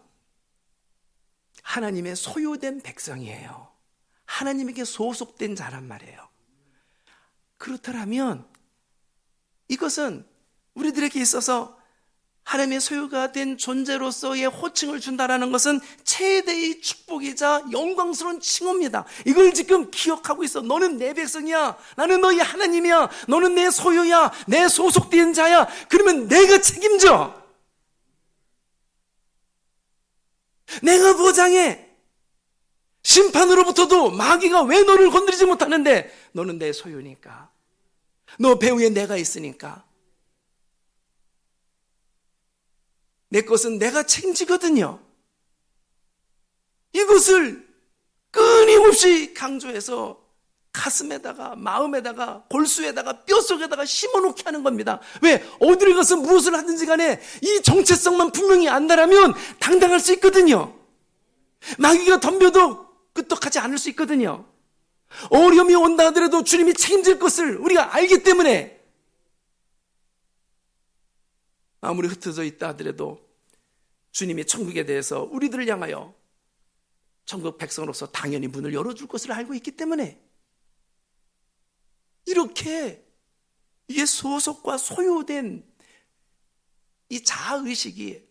하나님의 소유된 백성이에요. 하나님에게 소속된 자란 말이에요. 그렇다면 이것은 우리들에게 있어서 하나님의 소유가 된 존재로서의 호칭을 준다는 것은 최대의 축복이자 영광스러운 칭호입니다. 이걸 지금 기억하고 있어. 너는 내 백성이야. 나는 너희 하나님이야. 너는 내 소유야. 내 소속된 자야. 그러면 내가 책임져. 내가 보장해. 심판으로부터도 마귀가 왜 너를 건드리지 못하는데, 너는 내 소유니까. 너 배후에 내가 있으니까. 내 것은 내가 책임지거든요. 이것을 끊임없이 강조해서 가슴에다가 마음에다가 골수에다가 뼛속에다가 심어놓게 하는 겁니다. 왜? 어디를 가서 무엇을 하든지 간에 이 정체성만 분명히 안다라면 당당할 수 있거든요. 마귀가 덤벼도 끄떡하지 않을 수 있거든요. 어려움이 온다 하더라도 주님이 책임질 것을 우리가 알기 때문에 아무리 흩어져 있다 하더라도 주님이 천국에 대해서 우리들을 향하여 천국 백성으로서 당연히 문을 열어줄 것을 알고 있기 때문에 이렇게 이게 소속과 소유된 이 자아의식이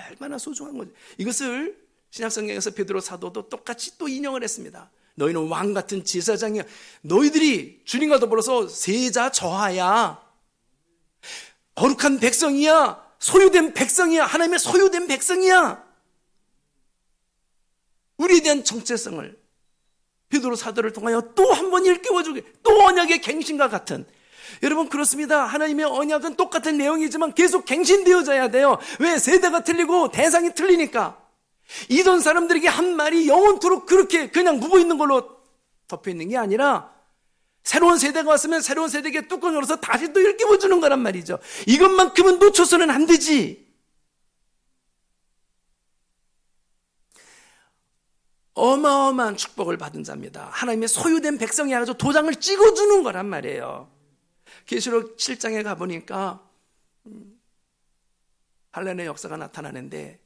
얼마나 소중한 거죠. 이것을 신약성경에서 베드로 사도도 똑같이 또 인용을 했습니다. 너희는 왕 같은 제사장이야. 너희들이 주님과 더불어서 세자 저하야. 거룩한 백성이야. 소유된 백성이야. 하나님의 소유된 백성이야. 우리에 대한 정체성을 베드로 사도를 통하여 또 한 번 일깨워주게, 또 언약의 갱신과 같은. 여러분, 그렇습니다. 하나님의 언약은 똑같은 내용이지만 계속 갱신되어져야 돼요. 왜? 세대가 틀리고 대상이 틀리니까. 이전 사람들에게 한 말이 영원토록 그렇게 그냥 묵어있는 걸로 덮여있는 게 아니라 새로운 세대가 왔으면 새로운 세대에게 뚜껑 열어서 다시 또 일깨워주는 거란 말이죠. 이것만큼은 놓쳐서는 안 되지. 어마어마한 축복을 받은 자입니다. 하나님의 소유된 백성이 아니라 도장을 찍어주는 거란 말이에요. 계시록 7장에 가보니까 환란의 역사가 나타나는데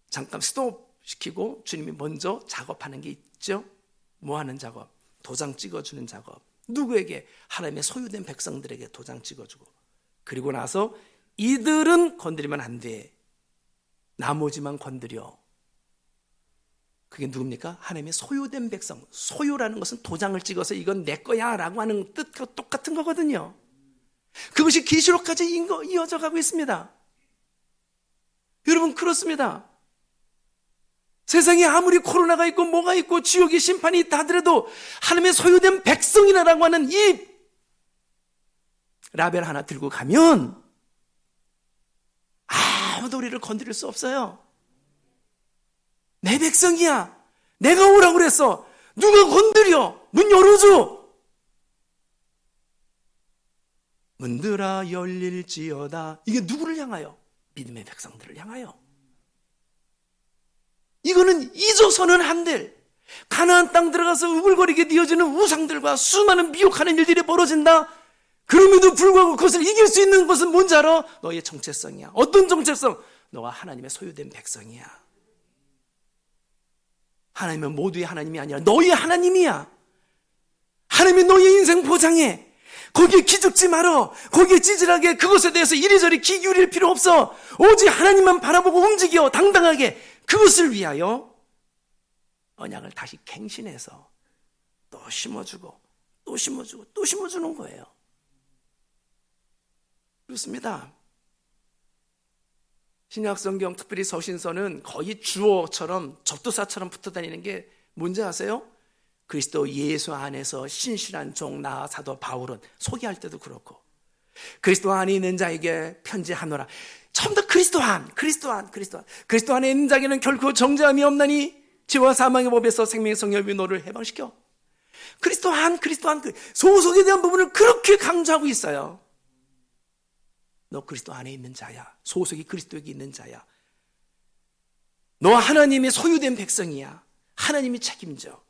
잠깐 스톱시키고 주님이 먼저 작업하는 게 있죠. 뭐 하는 작업? 도장 찍어주는 작업. 누구에게? 하나님의 소유된 백성들에게 도장 찍어주고, 그리고 나서 이들은 건드리면 안 돼. 나머지만 건드려. 그게 누굽니까? 하나님의 소유된 백성. 소유라는 것은 도장을 찍어서 이건 내 거야 라고 하는 뜻과 똑같은 거거든요. 그것이 계시록까지 이어져 가고 있습니다. 여러분, 그렇습니다. 세상에 아무리 코로나가 있고 뭐가 있고 지옥의 심판이 있다 하더라도 하나님의 소유된 백성이라고 하는 이 라벨 하나 들고 가면 아무도 우리를 건드릴 수 없어요. 내 백성이야. 내가 오라고 그랬어. 누가 건드려? 문 열어줘. 문들아 열릴지어다. 이게 누구를 향하여? 믿음의 백성들을 향하여. 이거는 잊어서는 안 될, 가나안 땅 들어가서 우글거리게 되어지는 우상들과 수많은 미혹하는 일들이 벌어진다. 그럼에도 불구하고 그것을 이길 수 있는 것은 뭔지 알아? 너의 정체성이야. 어떤 정체성? 너가 하나님의 소유된 백성이야. 하나님은 모두의 하나님이 아니라 너의 하나님이야. 하나님이 너의 인생 보장해. 거기에 기죽지 말어. 거기에 찌질하게 그것에 대해서 이리저리 귀 기울일 필요 없어. 오직 하나님만 바라보고 움직여. 당당하게. 그것을 위하여 언약을 다시 갱신해서 또 심어주고 또 심어주고 또 심어주는 거예요. 그렇습니다. 신약성경 특별히 서신서는 거의 주어처럼 접두사처럼 붙어다니는 게 뭔지 아세요? 그리스도 예수 안에서 신실한 종 나 사도 바울은 소개할 때도 그렇고 그리스도 안에 있는 자에게 편지하노라. 처음부터 그리스도 안에 있는 자에게는 결코 정죄함이 없나니 죄와 사망의 법에서 생명의 성령이 너를 해방시켜. 그리스도 안 소속에 대한 부분을 그렇게 강조하고 있어요. 너 그리스도 안에 있는 자야. 소속이 그리스도에게 있는 자야. 너 하나님의 소유된 백성이야. 하나님이 책임져.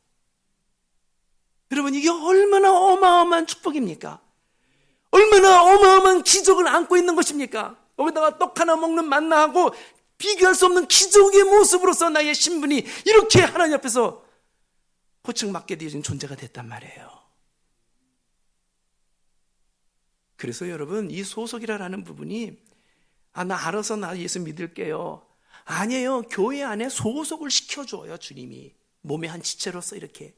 여러분, 이게 얼마나 어마어마한 축복입니까? 얼마나 어마어마한 기적을 안고 있는 것입니까? 거기다가 떡 하나 먹는 만나하고 비교할 수 없는 기적의 모습으로서 나의 신분이 이렇게 하나님 앞에서 호칭받게 되어진 존재가 됐단 말이에요. 그래서 여러분, 이 소속이라는 부분이 나 알아서 나 예수 믿을게요. 아니에요. 교회 안에 소속을 시켜줘요. 주님이 몸의 한 지체로서 이렇게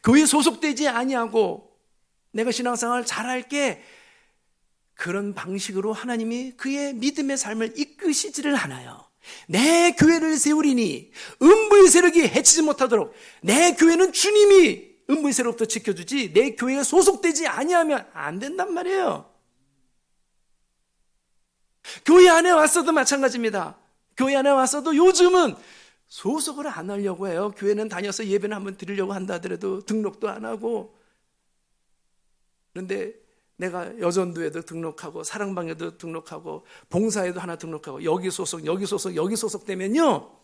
교회에 소속되지 아니하고 내가 신앙생활 잘할게, 그런 방식으로 하나님이 그의 믿음의 삶을 이끄시지를 않아요. 내 교회를 세우리니 음부의 세력이 해치지 못하도록. 내 교회는 주님이 음부의 세력부터 지켜주지 내 교회에 소속되지 아니하면 안 된단 말이에요. 교회 안에 왔어도 마찬가지입니다. 교회 안에 왔어도 요즘은 소속을 안 하려고 해요. 교회는 다녀서 예배는 한번 드리려고 한다 하더라도 등록도 안 하고. 그런데 내가 여전도에도 등록하고 사랑방에도 등록하고 봉사에도 하나 등록하고 여기 소속 되면요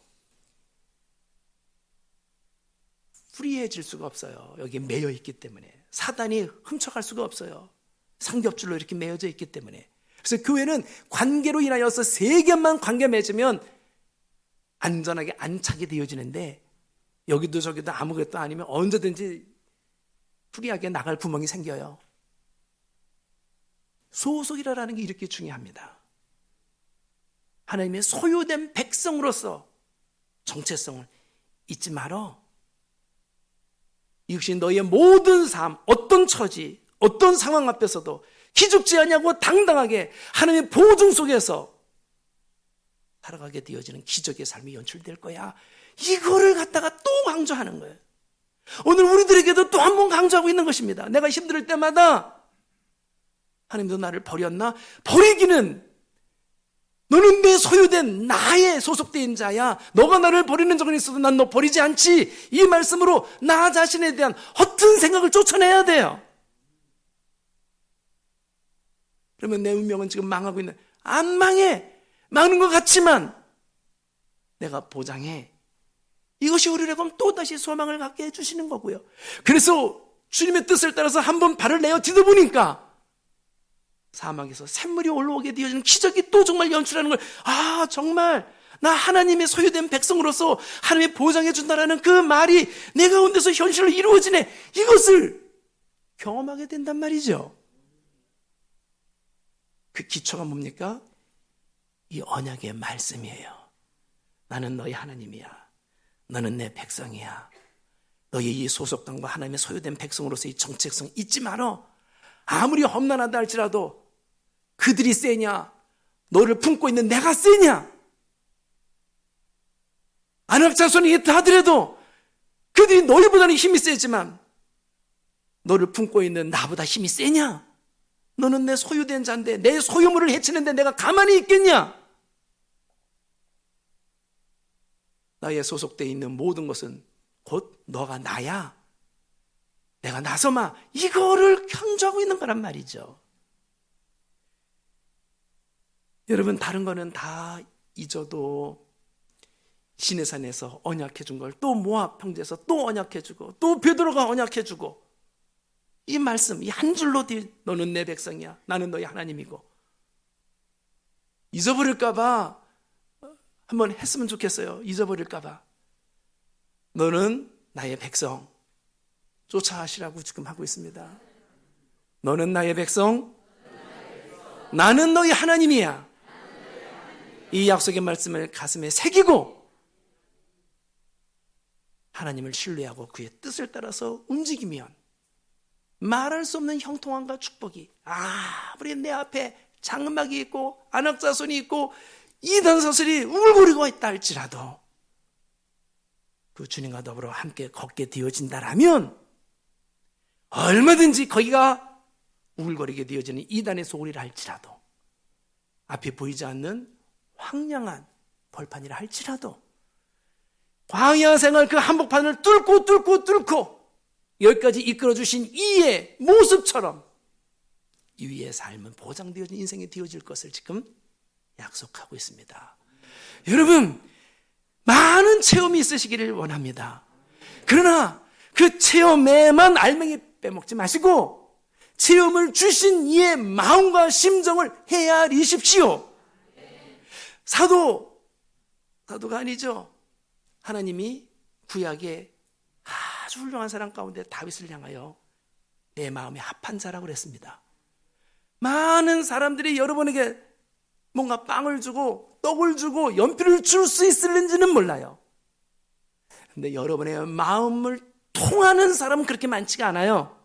프리해질 수가 없어요. 여기에 매여 있기 때문에. 사단이 훔쳐갈 수가 없어요. 삼겹줄로 이렇게 매여져 있기 때문에. 그래서 교회는 관계로 인하여서 세 개만 관계 맺으면 안전하게 안착이 되어지는데, 여기도 저기도 아무것도 아니면 언제든지 프리하게 나갈 구멍이 생겨요. 소속이라는 게 이렇게 중요합니다. 하나님의 소유된 백성으로서 정체성을 잊지 말어. 이것이 너의 모든 삶, 어떤 처지, 어떤 상황 앞에서도 기죽지 않냐고 당당하게 하나님의 보증 속에서 살아가게 되어지는 기적의 삶이 연출될 거야. 이거를 갖다가 또 강조하는 거예요. 오늘 우리들에게도 또 한 번 강조하고 있는 것입니다. 내가 힘들 때마다 하나님도 나를 버렸나? 버리기는 너는 내 소유된 나의 소속된 자야. 너가 나를 버리는 적은 있어도 난 너 버리지 않지. 이 말씀으로 나 자신에 대한 허튼 생각을 쫓아내야 돼요. 그러면 내 운명은 지금 망하고 있는, 안 망해. 망하는 것 같지만 내가 보장해. 이것이 우리를 그럼 또다시 소망을 갖게 해주시는 거고요. 그래서 주님의 뜻을 따라서 한번 발을 내어 디뎌보니까 사막에서 샘물이 올라오게 되어지는 기적이 또 정말 연출하는 걸, 정말 나 하나님의 소유된 백성으로서 하나님이 보장해 준다라는 그 말이 내 가운데서 현실로 이루어지네. 이것을 경험하게 된단 말이죠. 그 기초가 뭡니까? 이 언약의 말씀이에요. 나는 너희 하나님이야. 너는 내 백성이야. 너희 이 소속감과 하나님의 소유된 백성으로서 이 정체성 잊지 말어. 아무리 험난하다 할지라도 그들이 세냐, 너를 품고 있는 내가 세냐, 안악자손이 있다 하더라도 그들이 너희보다는 힘이 세지만 너를 품고 있는 나보다 힘이 세냐? 너는 내 소유된 자인데 내 소유물을 해치는데 내가 가만히 있겠냐? 나의 소속되어 있는 모든 것은 곧 너가 나야. 내가 나서마. 이거를 강조하고 있는 거란 말이죠. 여러분, 다른 거는 다 잊어도 시내산에서 언약해 준 걸 또 모압 평지에서 또 언약해 주고 또 베드로가 언약해 주고, 이 말씀, 이 한 줄로 너는 내 백성이야. 나는 너희 하나님이고. 잊어버릴까 봐 한번 했으면 좋겠어요. 잊어버릴까 봐. 너는 나의 백성 쫓아하시라고 지금 하고 있습니다. 너는 나의 백성, 나는 너희 하나님이야. 이 약속의 말씀을 가슴에 새기고 하나님을 신뢰하고 그의 뜻을 따라서 움직이면 말할 수 없는 형통함과 축복이 아무리 내 앞에 장막이 있고 안악자손이 있고 이단사슬이 우글거리고 있다 할지라도 그 주님과 더불어 함께 걷게 되어진다라면 얼마든지 거기가 우글거리게 되어지는 이단의 소굴이라 할지라도 앞이 보이지 않는 황량한 벌판이라 할지라도 광야 생활 그 한복판을 뚫고 여기까지 이끌어주신 이의 모습처럼 이 위의 삶은 보장되어진 인생이 되어질 것을 지금 약속하고 있습니다. 여러분, 많은 체험이 있으시기를 원합니다. 그러나 그 체험에만 알맹이 빼먹지 마시고 체험을 주신 이의 마음과 심정을 헤아리십시오. 사도가 아니죠. 하나님이 구약에 아주 훌륭한 사람 가운데 다윗을 향하여 내 마음에 합한 자라고 그랬습니다. 많은 사람들이 여러분에게 뭔가 빵을 주고 떡을 주고 연필을 줄 수 있을는지는 몰라요. 근데 여러분의 마음을 통하는 사람은 그렇게 많지가 않아요.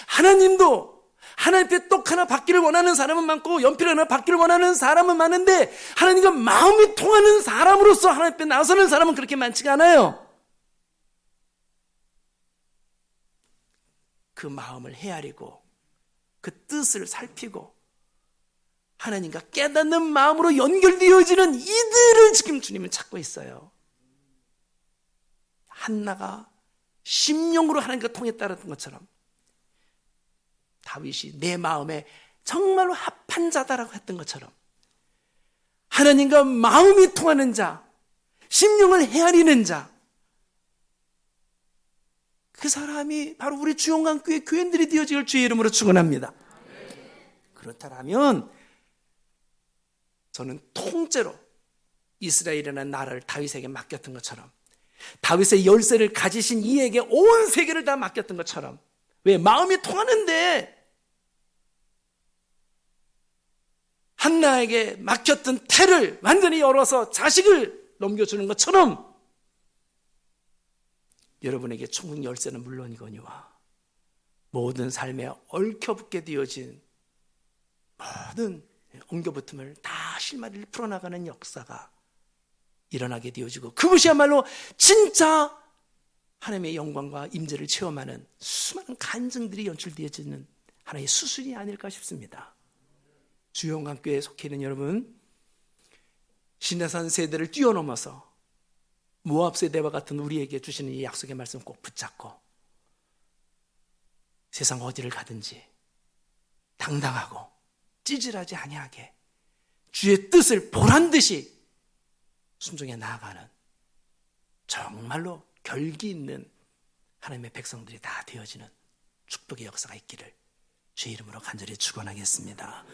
하나님도 하나님 앞에 떡 하나 받기를 원하는 사람은 많고 연필 하나 받기를 원하는 사람은 많은데 하나님과 마음이 통하는 사람으로서 하나님 앞에 나서는 사람은 그렇게 많지가 않아요. 그 마음을 헤아리고 그 뜻을 살피고 하나님과 깨닫는 마음으로 연결되어지는 이들을 지금 주님은 찾고 있어요. 한나가 심령으로 하나님과 통했다는 것처럼 다윗이 내 마음에 정말로 합한 자다라고 했던 것처럼 하나님과 마음이 통하는 자, 심령을 헤아리는 자, 그 사람이 바로 우리 주영강교회 교인들이 되어질 주의 이름으로 축원합니다. 그렇다면 저는 통째로 이스라엘이라는 나라를 다윗에게 맡겼던 것처럼 다윗의 열쇠를 가지신 이에게 온 세계를 다 맡겼던 것처럼 왜 마음이 통하는데 한나에게 막혔던 태를 완전히 열어서 자식을 넘겨주는 것처럼 여러분에게 천국 열쇠는 물론이거니와 모든 삶에 얽혀붙게 되어진 모든 엉겨붙음을 다 실마리를 풀어나가는 역사가 일어나게 되어지고 그것이야말로 진짜 하나님의 영광과 임재를 체험하는 수많은 간증들이 연출되어지는 하나의 수순이 아닐까 싶습니다. 주영강교회에 속해 있는 여러분, 시내산 세대를 뛰어넘어서 모압 세대와 같은 우리에게 주시는 이 약속의 말씀 꼭 붙잡고 세상 어디를 가든지 당당하고 찌질하지 아니하게 주의 뜻을 보란듯이 순종해 나아가는 정말로 결기 있는 하나님의 백성들이 다 되어지는 축복의 역사가 있기를 주의 이름으로 간절히 축원하겠습니다.